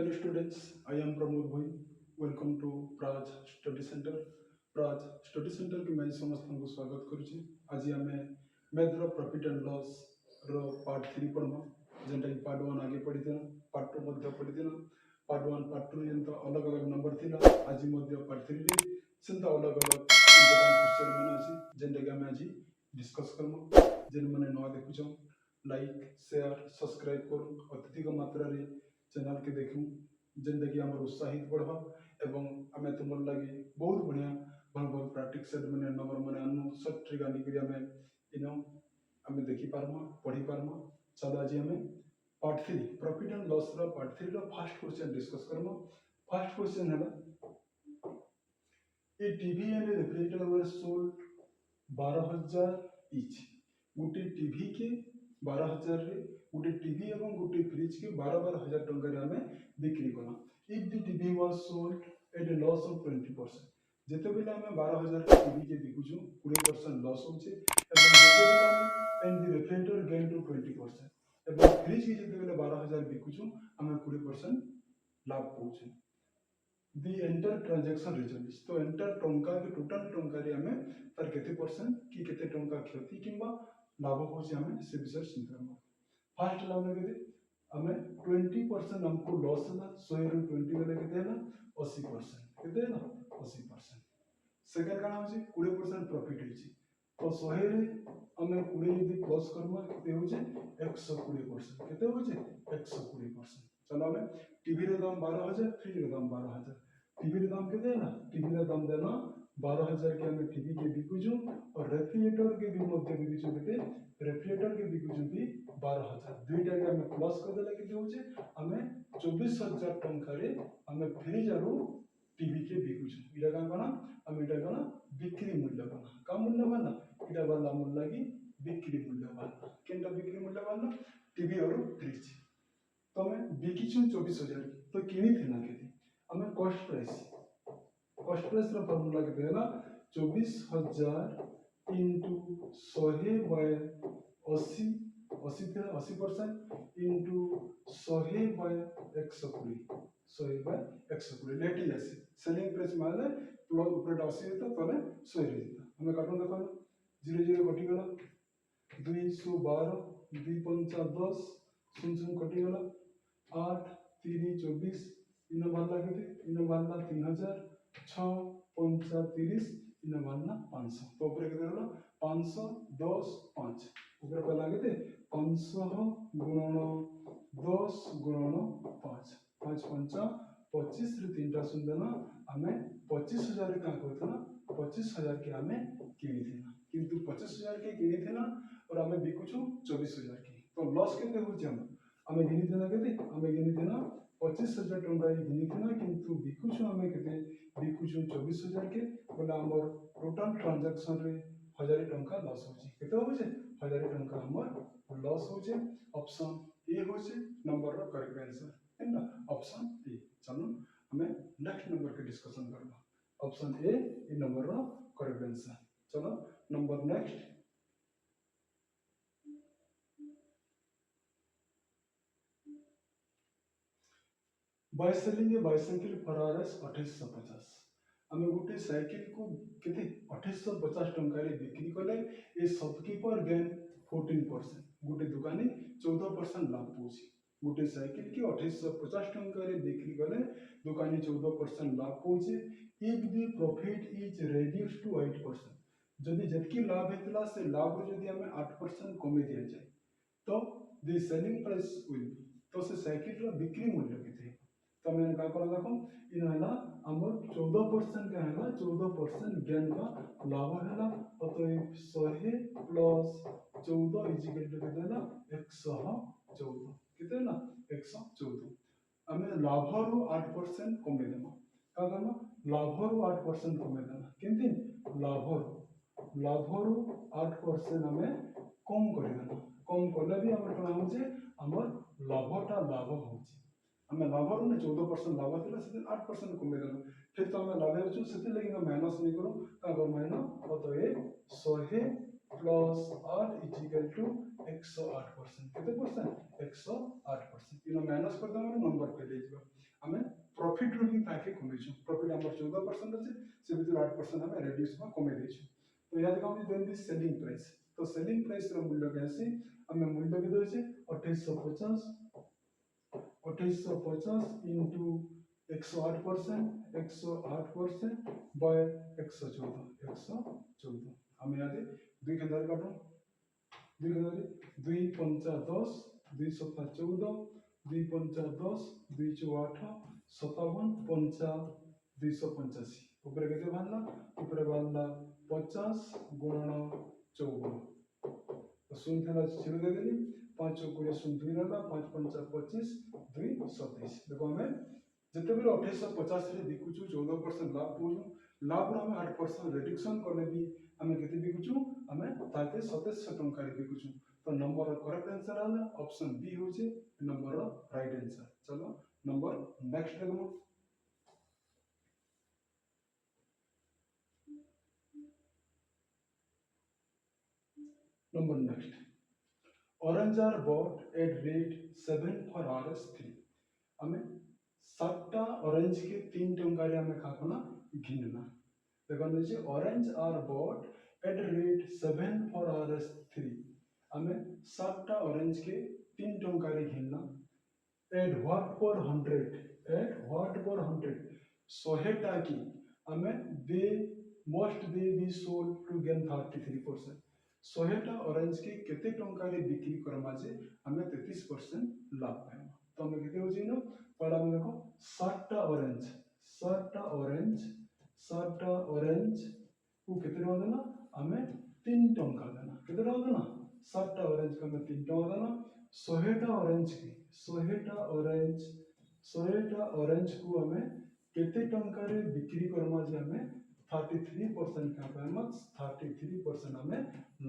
Hello students, I am Pramod Bhoi. Welcome to Praj Study Center. Praj Study Center के मैं समस्त को स्वागत करुछि। आज आमे मैथ रो प्रॉफिट एंड लॉस रो पार्ट 3 पढमा जेंटा कि पार्ट 1 आगे पढी देना, पार्ट 2 मध्ये पढी देना। पार्ट 1 पार्ट 2 जेंता अलग अलग नंबर थिला, आज मध्ये पार्ट 3 रे सेंता अलग अलग इंपोर्टेंट क्वेश्चन माने अछि जेंटा कि आमे आज डिस्कस करमु। जेन माने नवा देखुछो लाइक शेयर सब्सक्राइब करू अत्यधिक मात्रा रे चैनल के देखूँ जेनटा कि आम उत्साहित बढ़ा एवं आम तुम लगे बहुत बढ़िया भल भल प्रैक्टिस सेट मैंने नंबर मैंने आनु सब ट्रिक आनिक आम देखी पार्मा पढ़ी पार्मा। चलो आज आम पार्ट 3 प्रॉफिट एंड लॉस रो पार्ट 3 रो फर्स्ट क्वेश्चन डिस्कस करमो। फर्स्ट क्वेश्चन है a TV and refrigerator were sold 12,000 each. गोटे टीवी के 12,000 रे गोटे टीवी एवं गोटे फ्रिज के 12,000 टंका रे हमें बिक्री कला। If the TV was sold at A loss of 20%, जेते बेले हमें 12,000 के टीवी के बिकुछु 20% लॉस होचे एवं जेते बेले हमें and the refrigerator gain to 20% एवं फ्रिज के जेते बेले 12,000 बिकुछु हमें 20% लाभ पहुचे। the entire transaction result तो एंटर टंका के टोटल टंका रे हमें तार केते परसेंट कि केते टंका क्षति किंबा लाभ होचे हमें से विषय चिंता करबो। फर्स्ट लाभ केते हमें 20% हमको लॉस होला 100 रे 20 बेले केते होला 80% केते होला 80%। सेकंड काना होचे 20% प्रॉफिट होची तो 100 रे हमें 20 यदि प्लस करबा केते होचे 120% केते होचे 120%। चलो हमें टीवी रे दाम 12,000 फ्रिज रे दाम 12,000। टीवी रे दाम केते ना टीवी रे दाम देना 12,000 के हमें टीवी के बिकुछु और रेफ्रिजरेटर के भी मध्य बिकुछु केते रेफ्रिजरेटर के बिकुछु भी 12,000। दुईटा के हमें प्लस कर देला केते होचे हमें 24,000 टंका रे हमें फ्रिज आरो टीवी के बिकुछु। इटा का कोना हम इटा कोना बिक्री मूल्य कोना का मूल्य माना इटा वाला मूल्य की बिक्री मूल्य माना केनटा बिक्री मूल्य माना टीवी और फ्रिज तो हमें बिकिछु 24,000 तो किनी थिना केते हमें कॉस्ट प्राइस रो फार्मूला केते हैला 24,000 इनटू 100 बाय 80 80 थे 80% इनटू 100 बाय 120 100 बाय 120 लेटी आसी सेलिंग प्राइस माने प्लस ऊपर 80 तो तले 100 रे हमें काटन देखो 0 0 कटि गला 212 2 5 10 सुन सुन कटि गला 8 3 24 इन बारला केते इन बारला 3,000 6 5 30 इन बारला 500 तो ऊपर केते होला 510 5 ऊपर पहला केते 500 गुणन 10 गुणन 5 5 5 25 रे तीनटा सुन देना हमें 25,000 का कहतना 25,000 के हमें किनी थिना किंतु 25,000 के किनी थिना और हमें बिकुछु 24,000 के तो लॉस केते होचे हमें गिनी थिना केते हमें गिनी थिना 25,000 टंका गिनी थिना किंतु बिकुछु हमें केते बिकुछु 24,000 के बोला हमर टोटल ट्रांजैक्शन रे 1,000 टंका लॉस होची केते होचे 1,000 टंका हमर लॉस होचे। ऑप्शन ए होचे नंबर रो करेक्ट आंसर है ना ऑप्शन ए। चलो हमें नेक्स्ट नंबर के डिस्कशन करबा ऑप्शन ए इ नंबर रो करेक्ट आंसर। चलो number next by selling A bicycle for RS 2850 हमें गोटे साइकिल को केते 2850 टंका रे बिक्री कले ए शॉपकीपर गेन 14% गोटे दुकानी 14% लाभ पहुची गोटे साइकिल की 2850 टंका रे बिक्री कले दुकानी 14% लाभ पहुची। If the profit is reduced to 8% जदि जतकी लाभ हेतला से लाभ रे जदि हमें 8% कमे दिया जाए तो the selling price will be तो से साइकिल रो बिक्री मूल्य केते तो मैंने का करा देखो इन हला हमर 14% का हला 14% गेन का लाभ हला तो 100 प्लस 14 इज इक्वल टू केते ना 114 केते ना 114 हमें लाभ रो 8% कमे देमा का करना लाभ रो 8% कमे देना केंति लाभ रो 8% हमें कम कर देना कम करले भी हमर कोना होचे हमर लाभटा लाभ होचे हमें लाभ ने 14% लाभ थिला से 8% कमे देना फिर तो हमें लाभ होछु से लेकिन माइनस नहीं करो का कर माइनस तो ये 100 प्लस 8 इज इक्वल टू 108% केते परसेंट 108% इन माइनस कर दम नंबर पे ले जबा 14% अच्छे से भितर 8% आम रेड्यूस कमे देछु। तो यहाँ देखो हम देन दी सेलिंग प्राइस, तो सेलिंग प्राइस रो मूल्य के आसी आम मूल्य के देछे 2850 इंटू 108% 108% बाय 114 आम यहाँ दुई केंद्र काटो 2 केंद्र 2 पंचा 10 2 सप्ताह 14 2 पंचा 10 2 चौ 8 57 पंचा 285 ऊपर केते बाहरला ऊपर बाहरला 50 गुणन 54 तो शून्य था जीरो दे देली 5 20 शून्य 2 रहला 5 पंचा 25 2 27 देखो हमें जते बेले 2850 रे बिकुछु 14% लाभ पोजु लाभ रो हमें 8% रिडक्शन करले भी हमें केते बिकुछु हमें ताके 2700 टंका रे बिकुछु। तो नंबर करेक्ट आंसर आला ऑप्शन बी होचे नंबर राइट आंसर। चलो नंबर नेक्स्ट देखो number next orange are bought at rate 7 for rs3 हमें 7टा ऑरेंज के 3 टंका रे हमें खाकना घिनना देखो नीचे orange are bought at rate 7 for rs3 हमें 7टा ऑरेंज के 3 टंका रे घिनना एट व्हाट पर 100 100टा की हमें they must they be sold to gain 33% 100टा ऑरेंज के केते टंका रे बिक्री करमा जे हमें 33% लाभ पाएमा। तो हमें केते हो जिनो पहला हम देखो 7टा ऑरेंज को केते टंका देना हमें 3 टंका देना केते टंका देना 7टा ऑरेंज को हमें 3 टंका देना 100टा ऑरेंज को हमें केते टंका रे बिक्री करमा जे हमें 33% का पाएमा 33% हमें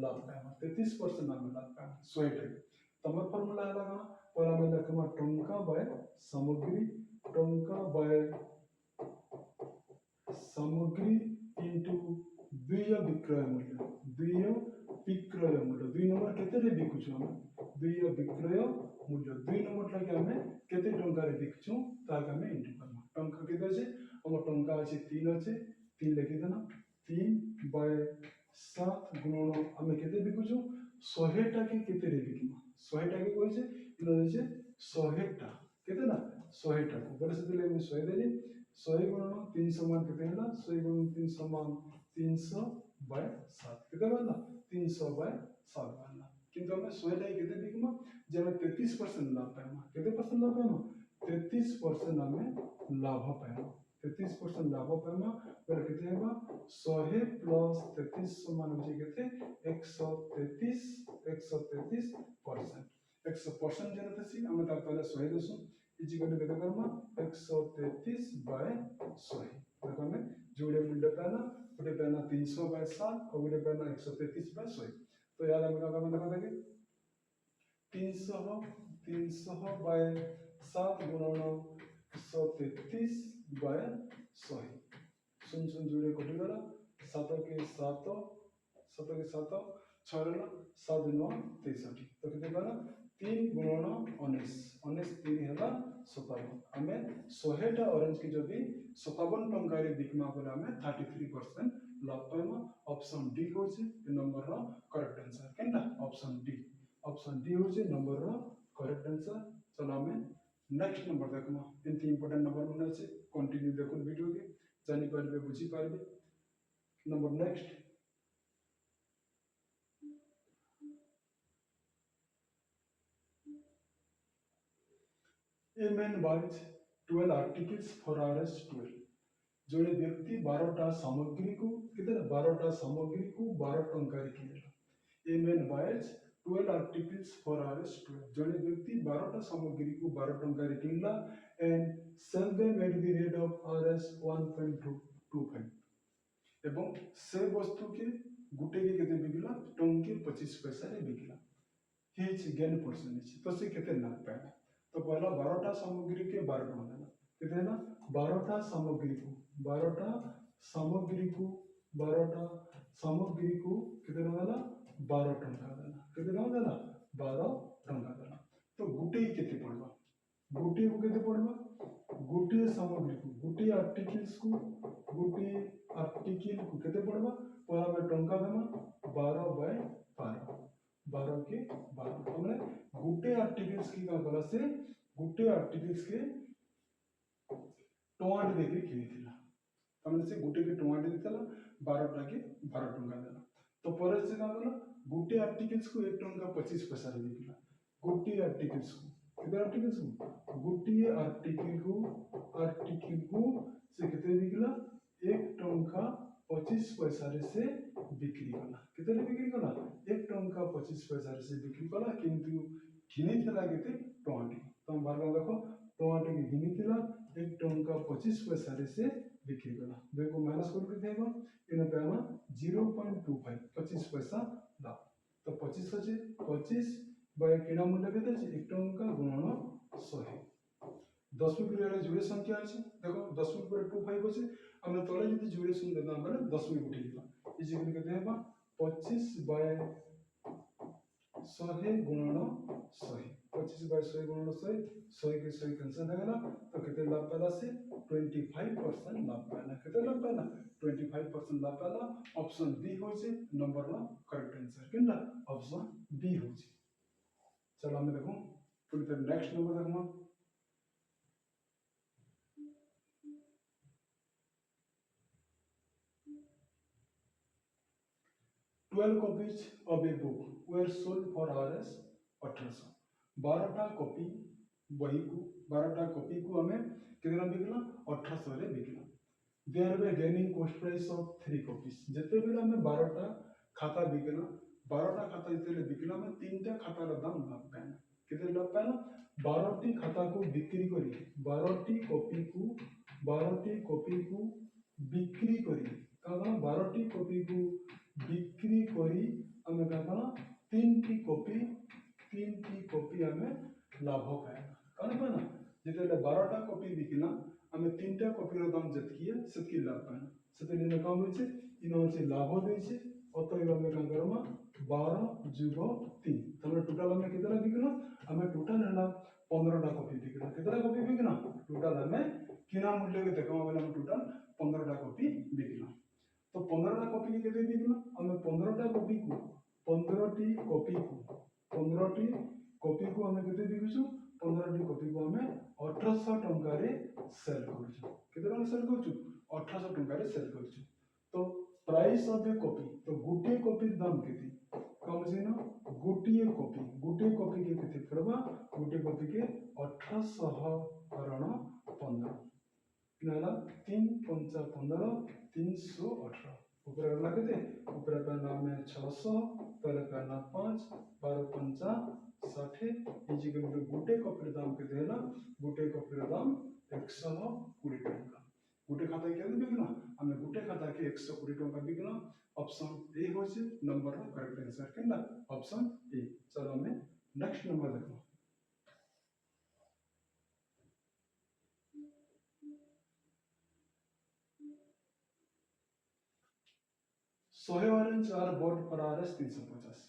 लाभ पाएमा 33% हमें लाभ पाएमा 100टा तमर फार्मूला है लगा पहला में लिखमा टंका बाय सामग्री इनटू द्विय विक्रय मूल्य दुई नंबर केते रे बिकुछु हम द्विय विक्रय मूल्य 2 नंबर लगे हमें केते टंका रे बिकुछु ताका हमें इनटू करना टंका केते अछि हम टंका अछि 3 अछि 3 लिखि देना 3 बाय 7 गुणन हमें केते बिकुछु 100टा के केते रे बिकमा 100टा के कहै छै इनो छै 100टा केते ना 100टा ऊपर से दिले 100 देली 100 गुणन 300 मान केते होला 100 गुणन 300 मान 300 बाय 7 केते बनला 300 बाय 7 बनला किंतु हमें 100टा केते बिकमा जे हमें 33% लाभ पाएमा केते परसेंट लाभ पाएमा 33% हमें लाभ पाएमा 33% लाभ पाएमा पर केते हेबा 100 प्लस 33 समान हो केते 133 133% 100% जनते सी हमें ता पहले 100 देसु इजी करने केते करमा 133 बाय 100 देखो हमें जोड़े मूल्य पाना गोटे पाना 300 बाय 7 और गोटे पाना 133 बाय 100 तो याद हमें का देखो देखे 300 बाय 7 गुणन 133 बाय 100 सुन सुन जोड़े कटि गला 7 के 7 6 रहला 7 9 63 तो केते गला 3 गुणन 19 3 हैला 57 हमें 100टा ऑरेंज की जदी 57 टंका रे बिकमा बोले हमें 33% लाभ पाएमा ऑप्शन डी होचे नंबर रो करेक्ट आंसर केनटा ऑप्शन डी होचे नंबर रो करेक्ट आंसर। चलो हमें नेक्स्ट नंबर देखमा एंती इंपोर्टेंट नंबर मन আছে कंटिन्यू देखो वीडियो के जानि पारबे बुझी पारबे number next A man buys 12 articles for RS12 जोड़े व्यक्ति 12टा सामग्री को कितने 12टा सामग्री को 12 टंका रे किनेला A man buys 12 articles for RS12 जोड़े व्यक्ति 12टा सामग्री को 12 टंका रे किनला and sell them at the rate of RS 1.25 एवं से वस्तु के गुटे के केते बिकला टंके 25 पैसा रे बिकला हिच गेन परसेंटेज तो से केते लाभ पाएला तो पहला 12टा सामग्री के 12 टंका देना कितने ना 12टा सामग्री को 12टा सामग्री को कितने देना 12 टंका देना कितने देना 12 टंका देना तो गुटे केते पड़बा गुटे को केते पड़बा गुटे सामग्री को गुटे आर्टिकल्स को गोटे आर्टिकल को केते पड़वा पहला में टंका देमा 12/12 12 के 12 हमने गोटे आर्टिकल्स की का कला से गोटे आर्टिकल्स के टोंट देके किनिथिला हमने से गोटे के टोंट देतला 12 टा के 12 टंका देला तो पर से का कला गोटे आर्टिकल्स को 1 टंका 25 पैसा रे बिकला गोटे आर्टिकल्स को कितना आर्टिकल्स को गोटे आर्टिकल को से कितने बिकला 1 टंका 25 पैसा रे से बिक्री कला कितने बिक्री कला 1 टंका 25 पैसा रे से बिक्री कला किंतु घिनी थिला केते टोंटी तो हम बार देखो टोंटी के घिनी थिला 1 टंका 25 पैसा रे से बिक्री कला देखो माइनस करके देबो इने पेमा 0.25 25 पैसा लाभ तो 25 আছে 25 बाय किना मूल्य केते আছে 1 टंका गुणन 100 10 मिनट रे जोड़े संख्या আছে देखो 10 मिनट पर 25 আছে हम तले जदी जोड़े सुन देना माने 10 मिनट उठी दिबा इजे के केते हेबा 25 बाय 100 गुणन 100 25 बाय 100 गुणन 100 100 के 100 कैंसिल हो गला तो केते लाभ पाला से 25% लाभ पाला केते लाभ पाला 25% लाभ पाला ऑप्शन बी हो जे नंबर ला करेक्ट आंसर केना ऑप्शन बी हो जे चलो हम देखो पुनी तो नेक्स्ट नंबर देखो 12 copies of a book were sold for Rs 1800 12टा copy बही को 12टा कॉपी को हमें कितना बिकला 1800 रे बिकला their way gaining cost price of 3 copies जते बेला हमें 12टा खाता बिकला 12टा खाता जते बिकला में 3टा खाता रा दाम लाभ पाना कितने लाभ पाना 12टी खाता को बिक्री करी 12टी कॉपी को बिक्री करी काना 12टी कॉपी को बिक्री करी हमें कहना 3टी कॉपी हमें लाभ पाएगा कौन पाना जिते 12टा कॉपी बिकला हमें 3टा कॉपी रो दाम जतकी है सेतकी लाभ पाना सेते ने काम होचे इन होचे लाभ देछे अतएव हमें का करमा 12 + 3 तमे टोटल हमें कितना बिकला हमें टोटल हला 15टा कॉपी बिकला कितना कॉपी बिकला टोटल हमें किना मूल्य के देखो वाला हम टोटल 15टा कॉपी बिकला तो 15टा कॉपी के केते बिकला हमें 15टा कॉपी को 15टी कॉपी को हमें केते बिकुछु 15टी कॉपी को हमें 1800 टंका रे सेल करछु केते टंका सेल करछु 1800 टंका रे सेल करछु तो प्राइस ऑफ ए कॉपी तो गुटे कॉपी दाम केते कम छै ना गुटे कॉपी के केते पड़बा गुटे कॉपी के 1800 हरण 15 किनाला 3 5 15 318 ऊपर अगला केते ऊपर का नाम है 600 तले का नाम 5 12 5 60 इजी के गुटे कॉपी दाम केते हैला गुटे कॉपी दाम 120 टंका गुटे खाता के बिकना हमें गुटे खाता के 120 टंका बिकना ऑप्शन ए हो से नंबर रो करेक्ट आंसर केना ऑप्शन ए चलो हमें नेक्स्ट नंबर देखो 100 orange are bought for Rs 350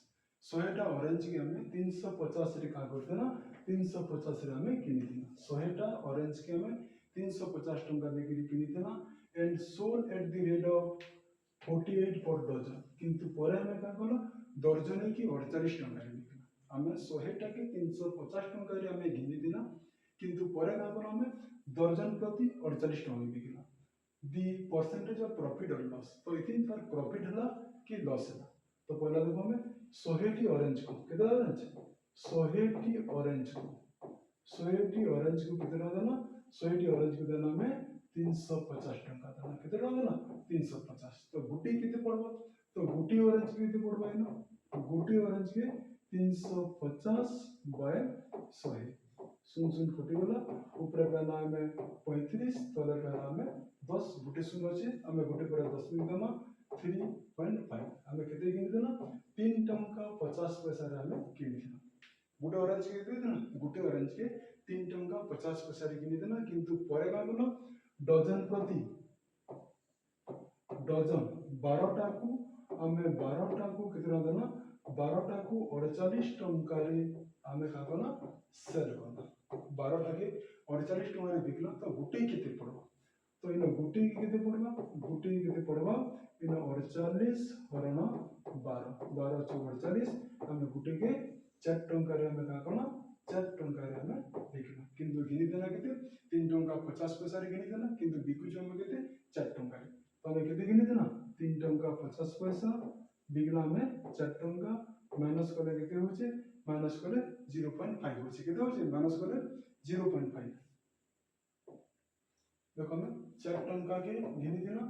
100टा ऑरेंज के हमें 350 रे का करते ना 350 रे हमें किनी दिना 100टा ऑरेंज के हमें 350 टंका दे के किनी देना and sold at the rate of 48 per dozen किंतु परे हमें का कलो दर्जन की 48 टंका रे बिकना हमें 100टा के 350 टंका रे हमें किनी दिना किंतु परे का कलो हमें दर्जन प्रति 48 टंका बिकना the percentage of profit or loss तो इथिन पर प्रॉफिट हला कि लॉस हला तो पहला देखो हमें 100टी ऑरेंज को कितना ऑरेंज 100टी ऑरेंज को कितना देना 100टी ऑरेंज को देना हमें 350 टंका देना कितना देना 350 तो गुटी कितने पड़बो तो गुटी ऑरेंज के कितने पड़बो है ना गुटी ऑरेंज के 350 बाय 100 सुन फुटी गला ऊपर का नाम है 35 तले का नाम है 10 गुटे सुन अछि हमें गुटे पर 10 मिल देमा 3.5 हमें केते किनि देना 3 टंका 50 पैसा रे हमें किनि देना गुटे ऑरेंज के दे देना गुटे ऑरेंज के 3 टंका 50 पैसा रे किनि देना किंतु परे का बोलो डजन प्रति डजन 12टा को हमें 12टा को कितना देना 12टा को 48 टंका रे हमें का करना सेल करना 12टा के 48 टंका रे बिकला तो गुटे केते पड़ो तो इन गुटी केते पड़वा गुटी केते पड़वा इन 48 हरण 12 12 चौ 48 हम गुटी के 4 टंका रे हम का कोन 4 टंका रे हम बिकला किंतु गिनी देना केते 3 टंका 50 पैसा रे गिनी देना किंतु बिकु जो हम केते 4 टंका रे तो हम केते गिनी देना 3 टंका 50 पैसा बिकला हमें 4 टंका माइनस करे केते होचे माइनस करे 0.5 होचे केते होचे माइनस करे 0.5 देखो मैं 4 टंका के गिनी देना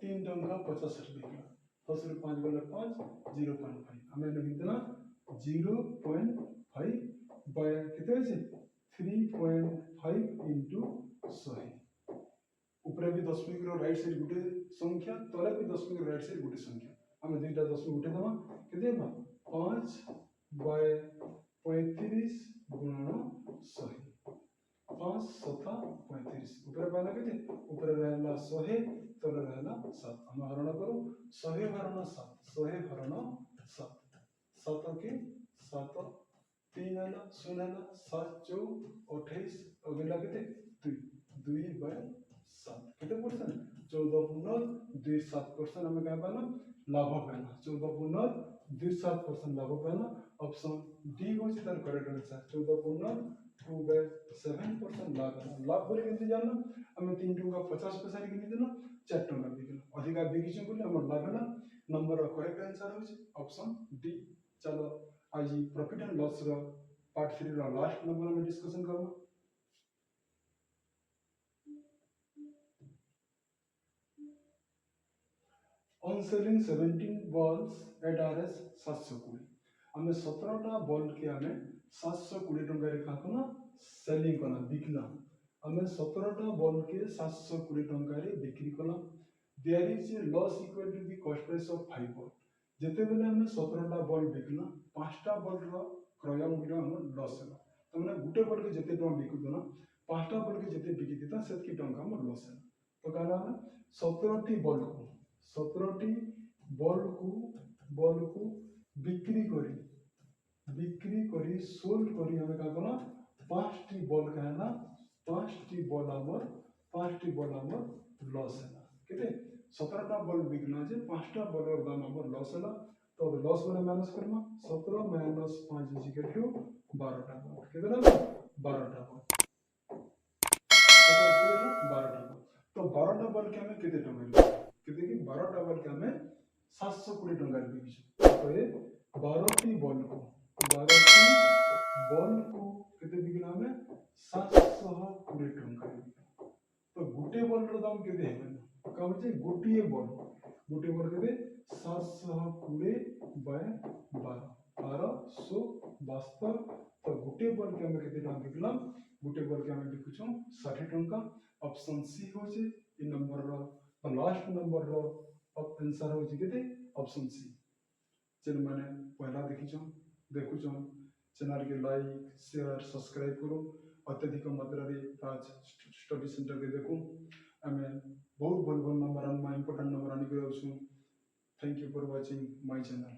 3 टंका 50 बिकला 10 रे 5 गले 5 0.5 हमें लिख देना 0.5 बाय केते होचे 3.5 इनटू 100 ऊपर भी दशमिक रो राइट साइड गुटे संख्या तले भी दशमिक रो राइट साइड गुटे संख्या हमें दुईटा दशमिक उठे दमा केते बा 5 बाय 35 गुणन 100 5 7 35 ऊपर पाला केते ऊपर रहला 100 तले रहला 7 हम हरण करू 100 हरण 7 100 हरण 7 7 के 7 3 आला 0 आला 7 चौ 28 अगला केते 2 बाय 7 केते परसेंट 14.27% हमें क्या पाना लाभ पाना 14.27% लाभ पाना ऑप्शन डी होची तार करेक्ट आंसर 14.27% लाभ लाभ बोले केमति जानना हमें 3 टंका 50 पैसा रे किनि देना 4 टंका बिकला अधिका बिकिछु बोले हमर लाभ होला नंबर करेक्ट आंसर होची ऑप्शन डी चलो आज प्रॉफिट एंड लॉस रो पार्ट 3 रो लास्ट नंबर में डिस्कशन करबो on selling 17 balls at RS 720 हमें 17टा बॉल के हमें 720 टंका रे काकना सेलिंग कना बिकला हमें 17टा बॉल के 720 टंका रे बिक्री कला there is a loss equal to the cost price of 5 ball जेते बेले हमें 17टा बॉल बिकला 5टा बॉल रो क्रय मूल्य हम लॉस होला तो माने गुटे बॉल के जेते टंका बिकु दना 5टा बॉल के जेते बिकि देता सेतकी टंका हम लॉस होला तो कहला हमें 17टी बॉल को 17टी बॉल को बिक्री करी सोल्ड करी हमें का करना 5टी बॉल कहना 5टी बॉल हमर लॉस है केते 17टा बॉल बिकना जे 5टा बॉल रो दाम हमर लॉस होला तो लॉस वाला माइनस करना 17 माइनस 5 इज इक्वल टू 12टा बॉल केते ना 12टा बॉल तो 12टा बॉल के हमें केते टंका केते कि 12टा बॉल के हमें 720 टंका बिकिछु तो ये 12टी बॉल को केते बिकना हमें 720 टंका तो गुटे बॉल रो दाम केते हेबे कहब जे गुटे बॉल केते 720 बाय 1272 तो गुटे बॉल के हमें केते टंका बिकला गुटे बॉल के हमें बिकुछु 60 टंका ऑप्शन सी होचे इ नंबर रो लास्ट नंबर रो आंसर होची केते ऑप्शन सी चल माने पहला देखुछो चैनल के लाइक शेयर सब्सक्राइब करो अत्यधिक मात्रा रे आज स्टडी सेंटर के देखो हमें बहुत नंबर इम्पोर्टेंट नंबर आनी कर thank you for watching my channel.